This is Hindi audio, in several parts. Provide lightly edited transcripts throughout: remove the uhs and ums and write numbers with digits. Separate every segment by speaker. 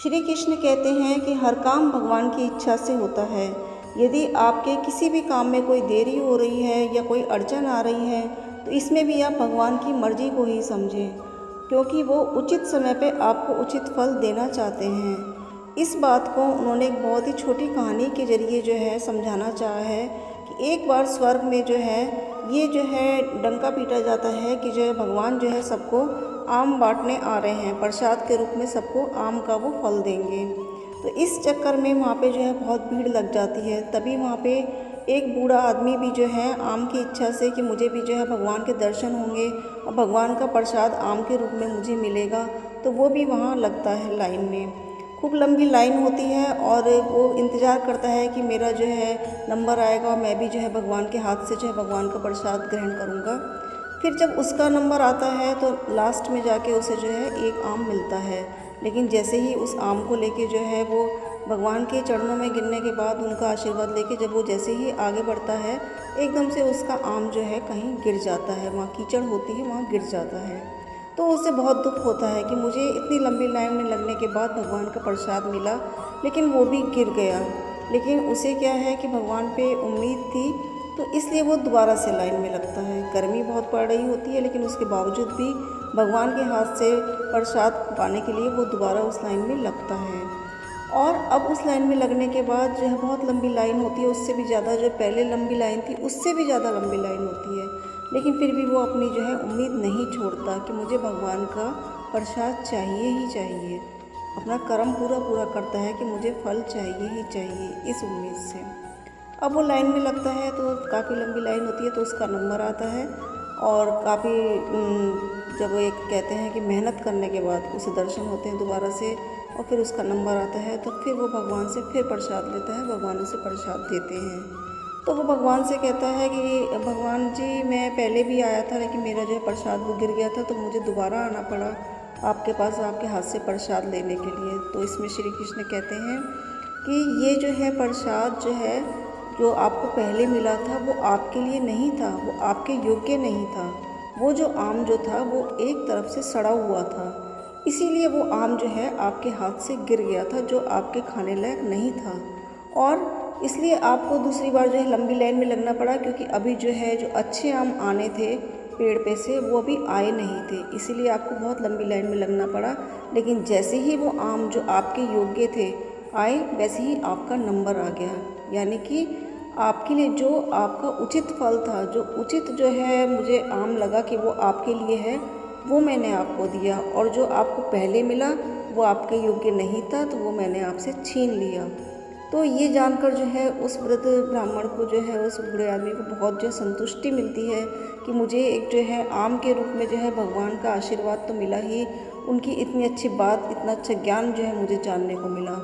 Speaker 1: श्री कृष्ण कहते हैं कि हर काम भगवान की इच्छा से होता है। यदि आपके किसी भी काम में कोई देरी हो रही है या कोई अड़चन आ रही है तो इसमें भी आप भगवान की मर्ज़ी को ही समझें, क्योंकि वो उचित समय पे आपको उचित फल देना चाहते हैं। इस बात को उन्होंने एक बहुत ही छोटी कहानी के ज़रिए जो है समझाना चाहा है कि एक बार स्वर्ग में जो है ये जो है डंका पीटा जाता है कि जो है भगवान जो है सबको आम बांटने आ रहे हैं, प्रसाद के रूप में सबको आम का वो फल देंगे। तो इस चक्कर में वहाँ पे जो है बहुत भीड़ लग जाती है। तभी वहाँ पे एक बूढ़ा आदमी भी जो है आम की इच्छा से कि मुझे भी जो है भगवान के दर्शन होंगे और भगवान का प्रसाद आम के रूप में मुझे मिलेगा, तो वो भी वहाँ लगता है लाइन में। खूब लंबी लाइन होती है और वो इंतज़ार करता है कि मेरा जो है नंबर आएगा और मैं भी जो है भगवान के हाथ से जो है भगवान का प्रसाद ग्रहण करूँगा। फिर जब उसका नंबर आता है तो लास्ट में जाके उसे जो है एक आम मिलता है, लेकिन जैसे ही उस आम को लेके जो है वो भगवान के चरणों में गिरने के बाद उनका आशीर्वाद लेके जब वो जैसे ही आगे बढ़ता है एकदम से उसका आम जो है कहीं गिर जाता है, वहाँ कीचड़ होती है वहाँ गिर जाता है। तो उसे बहुत दुख होता है कि मुझे इतनी लंबी लाइन में लगने के बाद भगवान का प्रसाद मिला लेकिन वो भी गिर गया। लेकिन उसे क्या है कि भगवान पे उम्मीद थी, तो इसलिए वो दोबारा से लाइन में लगता है। गर्मी बहुत पड़ रही होती है लेकिन उसके बावजूद भी भगवान के हाथ से प्रसाद पाने के लिए वो दोबारा उस लाइन में लगता है। और अब उस लाइन में लगने के बाद जो है बहुत लंबी लाइन होती है, उससे भी ज़्यादा जो पहले लंबी लाइन थी उससे भी ज़्यादा लंबी लाइन होती है, लेकिन फिर भी वो अपनी जो है उम्मीद नहीं छोड़ता कि मुझे भगवान का प्रसाद चाहिए ही चाहिए। अपना कर्म पूरा करता है कि मुझे फल चाहिए ही चाहिए इस उम्मीद से। अब वो लाइन में लगता है तो काफ़ी लंबी लाइन होती है, तो उसका नंबर आता है और काफ़ी जब एक कहते हैं कि मेहनत करने के बाद उसे दर्शन होते हैं दोबारा से और फिर उसका नंबर आता है, तो फिर वो भगवान से फिर प्रसाद लेता है, भगवान उसे प्रसाद देते हैं। तो वो भगवान से कहता है कि भगवान जी मैं पहले भी आया था लेकिन मेरा जो है प्रसाद वो गिर गया था, तो मुझे दोबारा आना पड़ा आपके पास आपके हाथ से प्रसाद लेने के लिए। तो इसमें श्री कृष्ण कहते हैं कि ये जो है प्रसाद जो है जो आपको पहले मिला था वो आपके लिए नहीं था, वो आपके योग्य नहीं था। वो जो आम जो था वो एक तरफ से सड़ा हुआ था, इसीलिए वो आम जो है आपके हाथ से गिर गया था जो आपके खाने लायक नहीं था। और इसलिए आपको दूसरी बार जो है लंबी लाइन में लगना पड़ा, क्योंकि अभी जो है जो अच्छे आम आने थे पेड़ पे से वो अभी आए नहीं थे, इसीलिए आपको बहुत लंबी लाइन में लगना पड़ा। लेकिन जैसे ही वो आम जो आपके योग्य थे आए वैसे ही आपका नंबर आ गया, यानी कि आपके लिए जो आपका उचित फल था, जो उचित जो है मुझे आम लगा कि वो आपके लिए है, वो मैंने आपको दिया। और जो आपको पहले मिला वो आपके योग्य नहीं था, तो वो मैंने आपसे छीन लिया। तो ये जानकर जो है उस वृद्ध ब्राह्मण को जो है उस बूढ़े आदमी को बहुत जो संतुष्टि मिलती है कि मुझे एक जो है आम के रूप में जो है भगवान का आशीर्वाद तो मिला ही, उनकी इतनी अच्छी बात, इतना अच्छा ज्ञान जो है मुझे जानने को मिला।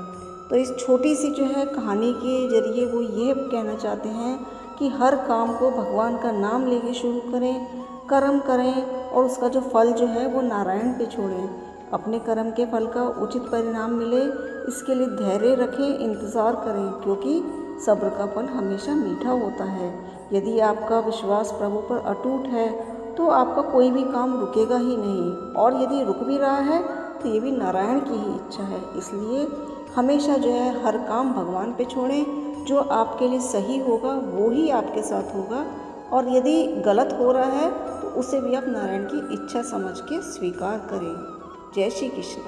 Speaker 1: तो इस छोटी सी जो है कहानी के ज़रिए वो ये कहना चाहते हैं कि हर काम को भगवान का नाम लेके शुरू करें, कर्म करें और उसका जो फल जो है वो नारायण पे छोड़ें। अपने कर्म के फल का उचित परिणाम मिले इसके लिए धैर्य रखें, इंतज़ार करें, क्योंकि सब्र का फल हमेशा मीठा होता है। यदि आपका विश्वास प्रभु पर अटूट है तो आपका कोई भी काम रुकेगा ही नहीं, और यदि रुक भी रहा है तो ये भी नारायण की ही इच्छा है। इसलिए हमेशा जो है हर काम भगवान पे छोड़ें, जो आपके लिए सही होगा वो ही आपके साथ होगा, और यदि गलत हो रहा है तो उसे भी आप नारायण की इच्छा समझ के स्वीकार करें। जय श्री कृष्ण।